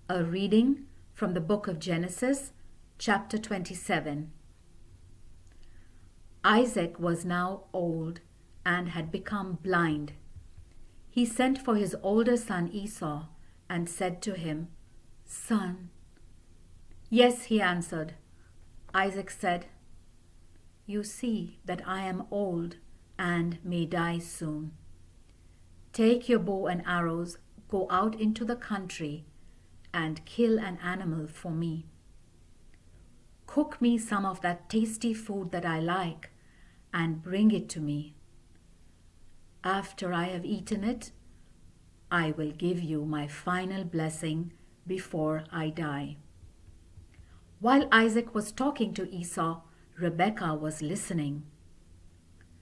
A reading from the book of Genesis, chapter 27. Isaac was now old and had become blind. He sent for his older son Esau and said to him, "Son." "Yes," he answered. Isaac said, "You see that I am old and may die soon. Take your bow and arrows, go out into the country, and kill an animal for me. Cook me some of that tasty food that I like, and bring it to me. After I have eaten it, I will give you my final blessing before I die." While Isaac was talking to Esau, Rebekah was listening.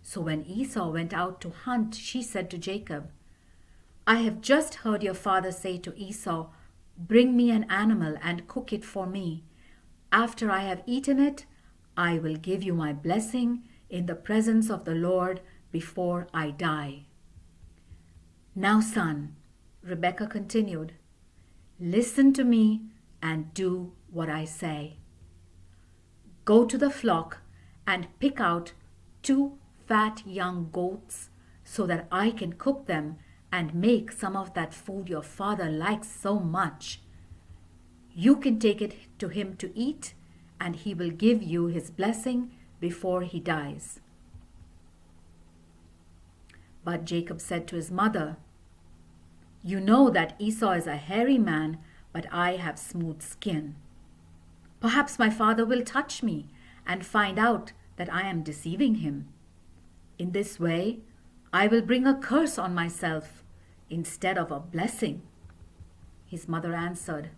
So when Esau went out to hunt, she said to Jacob, "I have just heard your father say to Esau, 'Bring me an animal and cook it for me. After I have eaten it, I will give you my blessing in the presence of the Lord before I die.' Now, son," Rebekah continued, "listen to me and do what I say. Go to the flock and pick out 2 fat young goats so that I can cook them and make some of that food your father likes so much. You can take it to him to eat, and he will give you his blessing before he dies." But Jacob said to his mother, "You know that Esau is a hairy man, but I have smooth skin. Perhaps my father will touch me and find out that I am deceiving him. In this way, I will bring a curse on myself instead of a blessing." His mother answered,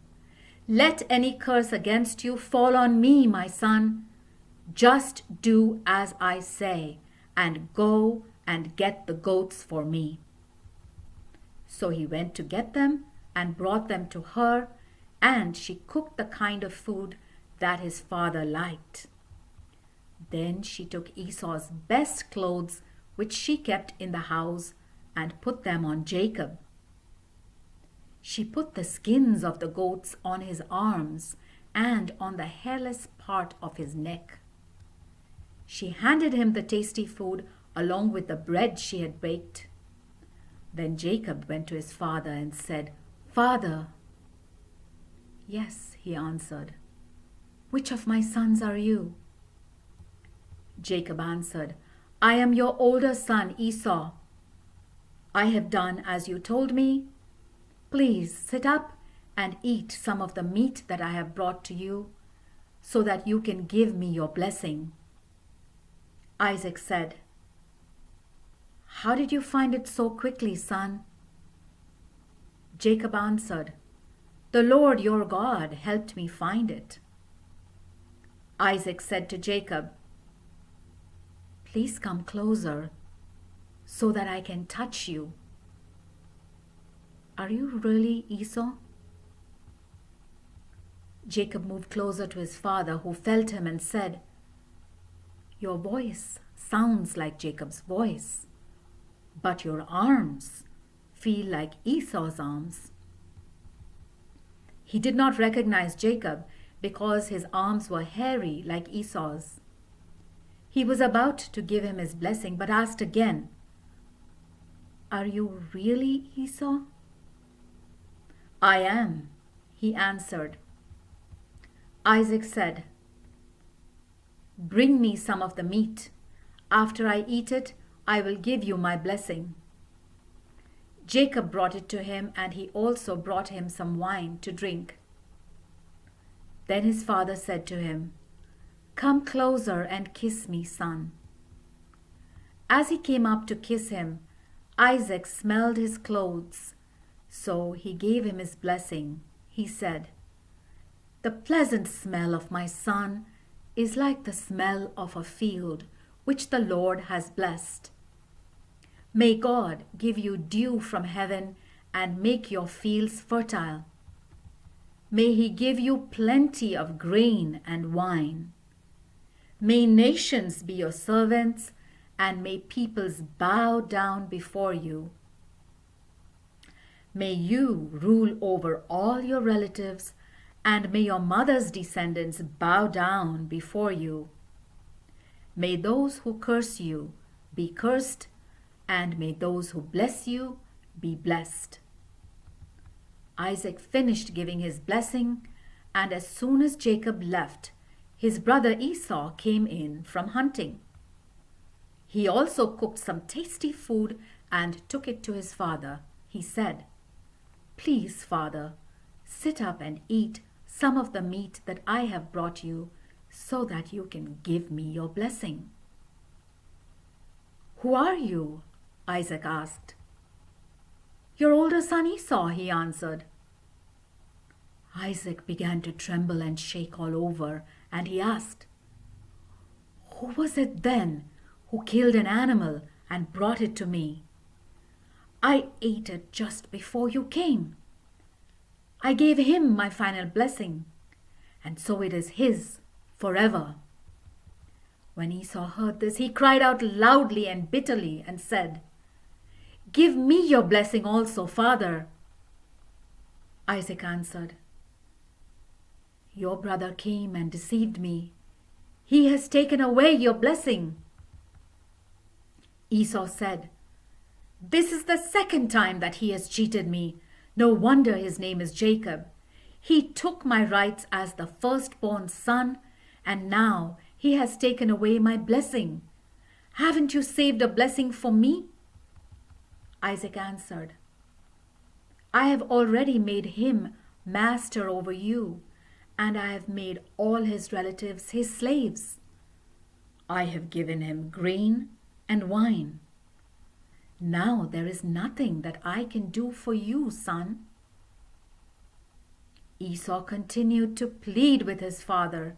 "Let any curse against you fall on me, my son. Just do as I say and go and get the goats for me." So he went to get them and brought them to her, and she cooked the kind of food that his father liked. Then she took Esau's best clothes, which she kept in the house, and put them on Jacob. She put the skins of the goats on his arms and on the hairless part of his neck. She handed him the tasty food along with the bread she had baked. Then Jacob went to his father and said, "Father." "Yes," he answered. "Which of my sons are you?" Jacob answered, "I am your older son Esau. I have done as you told me. Please sit up and eat some of the meat that I have brought to you, so that you can give me your blessing." Isaac said, "How did you find it so quickly, son?" Jacob answered, "The Lord your God helped me find it." Isaac said to Jacob, "Please come closer so that I can touch you." "Are you really Esau?" Jacob moved closer to his father, who felt him and said, "Your voice sounds like Jacob's voice, but your arms feel like Esau's arms." He did not recognize Jacob because his arms were hairy like Esau's. He was about to give him his blessing, but asked again, "Are you really Esau?" "I am," he answered. Isaac said, "Bring me some of the meat. After I eat it, I will give you my blessing." Jacob brought it to him, and he also brought him some wine to drink. Then his father said to him, "Come closer and kiss me, son." As he came up to kiss him, Isaac smelled his clothes, so he gave him his blessing. He said, "The pleasant smell of my son is like the smell of a field which the Lord has blessed. May God give you dew from heaven and make your fields fertile. May he give you plenty of grain and wine. May nations be your servants, and may peoples bow down before you. May you rule over all your relatives, and may your mother's descendants bow down before you. May those who curse you be cursed, and may those who bless you be blessed." Isaac finished giving his blessing, and as soon as Jacob left, his brother Esau came in from hunting. He also cooked some tasty food and took it to his father. He said, "Please, father, sit up and eat some of the meat that I have brought you, so that you can give me your blessing." "Who are you?" Isaac asked. "Your older son Esau," he answered. Isaac began to tremble and shake all over, and he asked, "Who was it then who killed an animal and brought it to me? I ate it just before you came. I gave him my final blessing, and so it is his forever." When Esau heard this, he cried out loudly and bitterly and said, "Give me your blessing also, father." Isaac answered, "Your brother came and deceived me. He has taken away your blessing." Esau said, "This is the second time that he has cheated me. No wonder his name is Jacob. He took my rights as the firstborn son, and now he has taken away my blessing. Haven't you saved a blessing for me?" Isaac answered, "I have already made him master over you, and I have made all his relatives his slaves. I have given him grain and wine. Now there is nothing that I can do for you, son." Esau continued to plead with his father.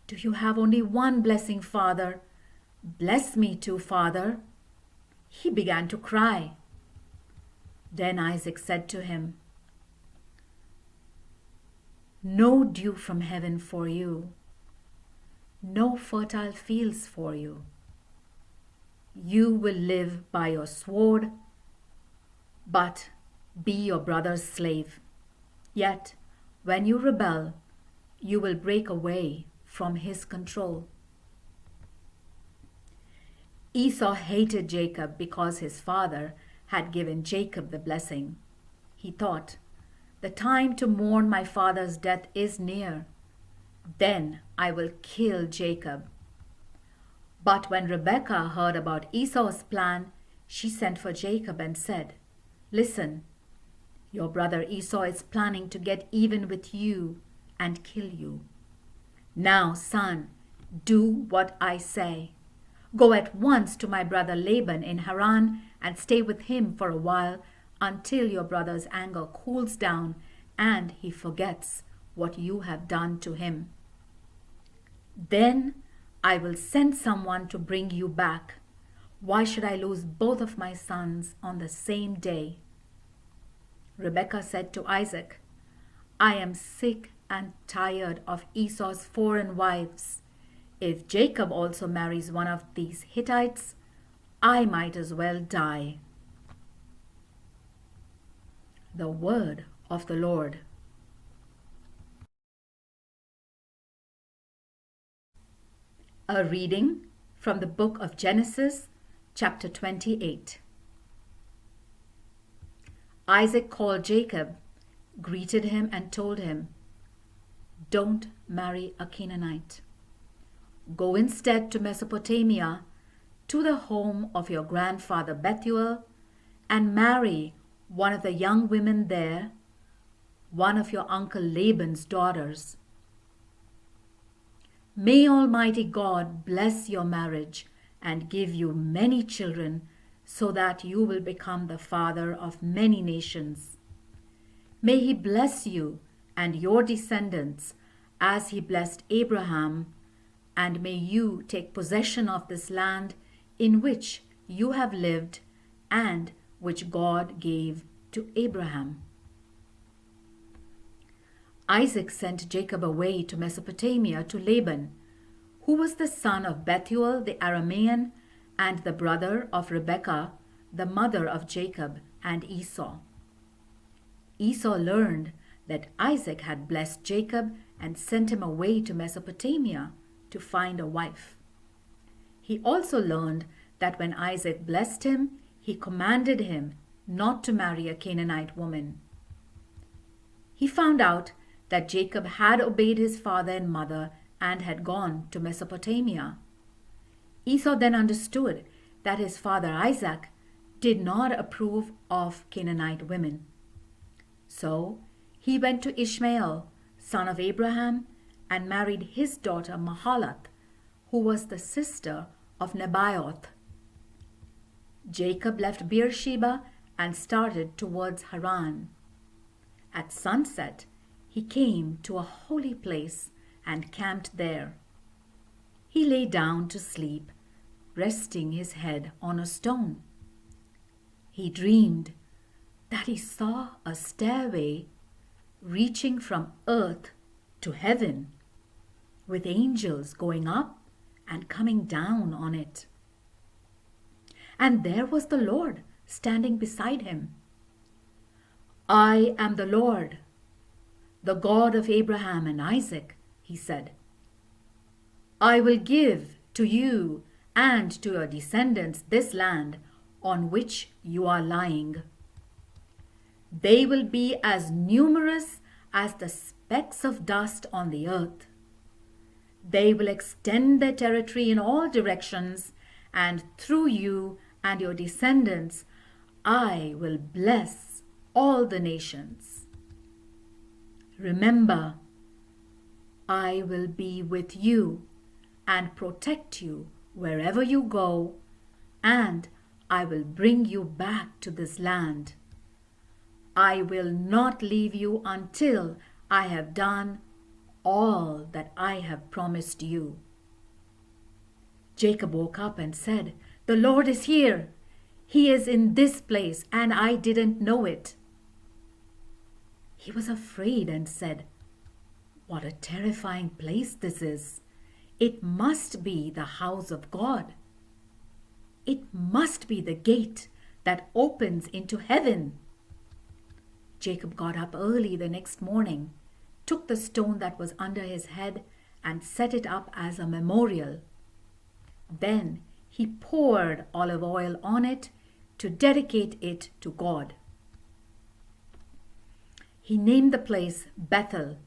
"Do you have only one blessing, father? Bless me too, father." He began to cry. Then Isaac said to him, "No dew from heaven for you, no fertile fields for you. You will live by your sword, but be your brother's slave. Yet, when you rebel, you will break away from his control." Esau hated Jacob because his father had given Jacob the blessing. He thought, "The time to mourn my father's death is near. Then I will kill Jacob." But when Rebekah heard about Esau's plan, she sent for Jacob and said, "Listen, your brother Esau is planning to get even with you and kill you. Now, son, do what I say. Go at once to my brother Laban in Haran and stay with him for a while until your brother's anger cools down and he forgets what you have done to him. Then I will send someone to bring you back. Why should I lose both of my sons on the same day?" Rebekah said to Isaac, "I am sick and tired of Esau's foreign wives. If Jacob also marries one of these Hittites, I might as well die." The word of the Lord. A reading from the book of Genesis, chapter 28. Isaac called Jacob, greeted him, and told him, "Don't marry a Canaanite. Go instead to Mesopotamia, to the home of your grandfather Bethuel, and marry one of the young women there, one of your uncle Laban's daughters. May Almighty God bless your marriage and give you many children, so that you will become the father of many nations. May He bless you and your descendants as He blessed Abraham, and may you take possession of this land in which you have lived and which God gave to Abraham." Isaac sent Jacob away to Mesopotamia to Laban, who was the son of Bethuel the Aramean and the brother of Rebekah, the mother of Jacob and Esau. Esau learned that Isaac had blessed Jacob and sent him away to Mesopotamia to find a wife. He also learned that when Isaac blessed him, he commanded him not to marry a Canaanite woman. He found out that Jacob had obeyed his father and mother and had gone to Mesopotamia. Esau then understood that his father Isaac did not approve of Canaanite women. So he went to Ishmael, son of Abraham, and married his daughter Mahalath, who was the sister of Nebaioth. Jacob left Beersheba and started towards Haran. At sunset, he came to a holy place and camped there. He lay down to sleep, resting his head on a stone. He dreamed that he saw a stairway reaching from earth to heaven, with angels going up and coming down on it. And there was the Lord standing beside him. "I am the Lord, the God of Abraham and Isaac," he said. "I will give to you and to your descendants this land on which you are lying. They will be as numerous as the specks of dust on the earth. They will extend their territory in all directions, and through you and your descendants, I will bless all the nations. Remember, I will be with you and protect you wherever you go, and I will bring you back to this land. I will not leave you until I have done all that I have promised you." Jacob woke up and said, "The Lord is here. He is in this place, and I didn't know it." He was afraid and said, "What a terrifying place this is. It must be the house of God. It must be the gate that opens into heaven." Jacob got up early the next morning, took the stone that was under his head, and set it up as a memorial. Then he poured olive oil on it to dedicate it to God. He named the place Bethel.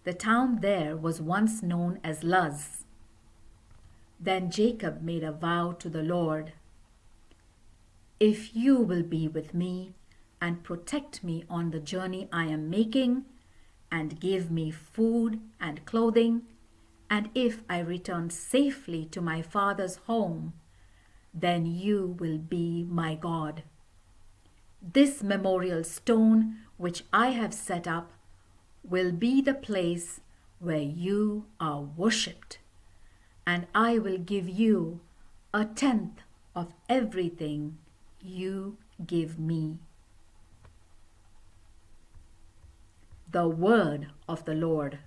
The town there was once known as Luz. Then Jacob made a vow to the Lord. "If you will be with me and protect me on the journey I am making, and give me food and clothing, and if I return safely to my father's home, then you will be my God. This memorial stone which I have set up will be the place where you are worshipped, and I will give you 1/10 of everything you give me." The word of the Lord.